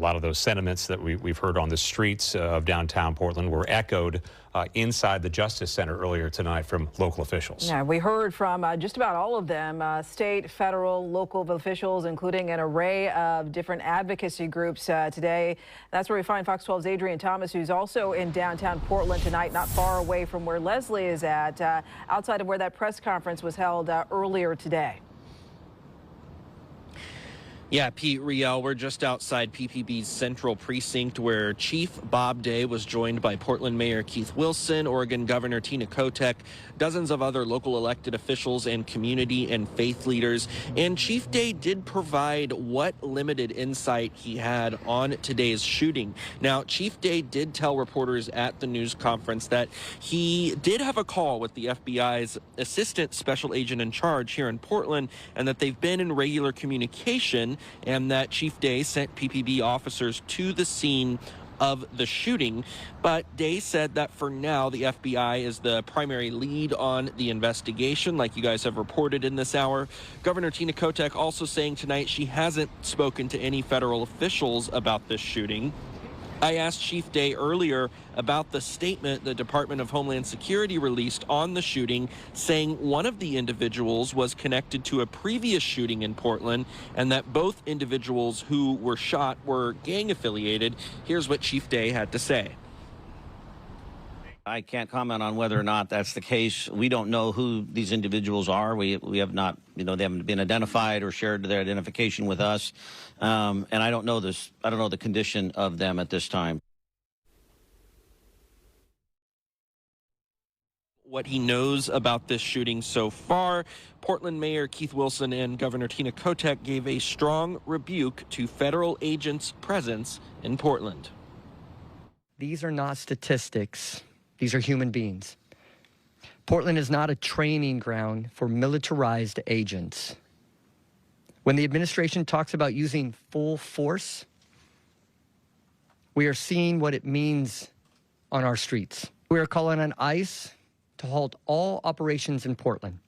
lot of those sentiments that we've heard on the streets of downtown Portland were echoed inside the Justice Center earlier tonight from local officials. Yeah, we heard from just about all of them, state, federal, local officials, including an array of different advocacy groups today. That's where we find Fox 12's Adrian Thomas, who's also in downtown Portland tonight, not far away from where Leslie is at, outside of where that press conference was held earlier today. Yeah, Pete, Riel, we're just outside PPB's Central Precinct, where Chief Bob Day was joined by Portland Mayor Keith Wilson, Oregon Governor Tina Kotek, dozens of other local elected officials and community and faith leaders. And Chief Day did provide what limited insight he had on today's shooting. Now, Chief Day did tell reporters at the news conference that he did have a call with the FBI's assistant special agent in charge here in Portland, and that they've been in regular communication, and that Chief Day sent PPB officers to the scene of the shooting. But Day said that for now, the FBI is the primary lead on the investigation, like you guys have reported in this hour. Governor Tina Kotek also saying tonight she hasn't spoken to any federal officials about this shooting. I asked Chief Day earlier about the statement the Department of Homeland Security released on the shooting, saying one of the individuals was connected to a previous shooting in Portland and that both individuals who were shot were gang affiliated. Here's what Chief Day had to say. I can't comment on whether or not that's the case. We don't know who these individuals are. We have not, they haven't been identified or shared their identification with us. And I don't know this. I don't know the condition of them at this time. What he knows about this shooting so far, Portland Mayor Keith Wilson and Governor Tina Kotek gave a strong rebuke to federal agents' presence in Portland. These are not statistics. These are human beings. Portland is not a training ground for militarized agents. When the administration talks about using full force, we are seeing what it means on our streets. We are calling on ICE to halt all operations in Portland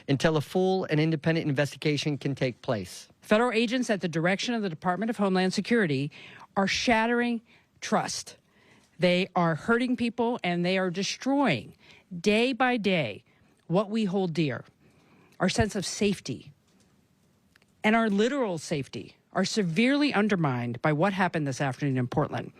until a full and independent investigation can take place. Federal agents at the direction of the Department of Homeland Security are shattering trust. They are hurting people, and they are destroying day by day what we hold dear. Our sense of safety and our literal safety are severely undermined by what happened this afternoon in Portland.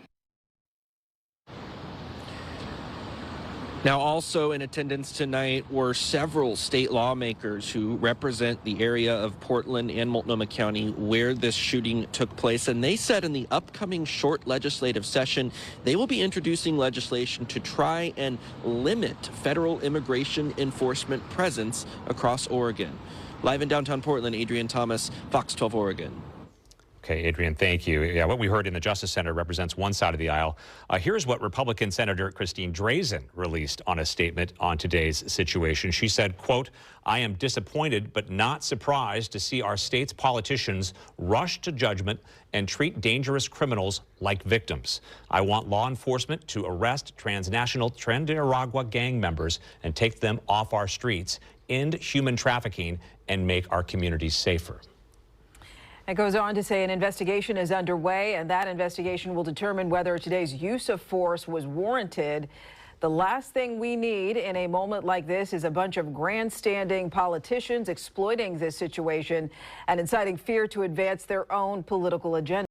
Now, also in attendance tonight were several state lawmakers who represent the area of Portland and Multnomah County where this shooting took place. And they said in the upcoming short legislative session, they will be introducing legislation to try and limit federal immigration enforcement presence across Oregon. Live in downtown Portland, Adrian Thomas, Fox 12 Oregon. Okay, Adrian, thank you. Yeah, what we heard in the Justice Center represents one side of the aisle. Here's what Republican Senator Christine Drazen released on a statement on today's situation. She said, quote, "I am disappointed but not surprised to see our state's politicians rush to judgment and treat dangerous criminals like victims. I want law enforcement to arrest transnational Trinidad gang members and take them off our streets, end human trafficking, and make our communities safer." It goes on to say an investigation is underway, and that investigation will determine whether today's use of force was warranted. The last thing we need in a moment like this is a bunch of grandstanding politicians exploiting this situation and inciting fear to advance their own political agenda.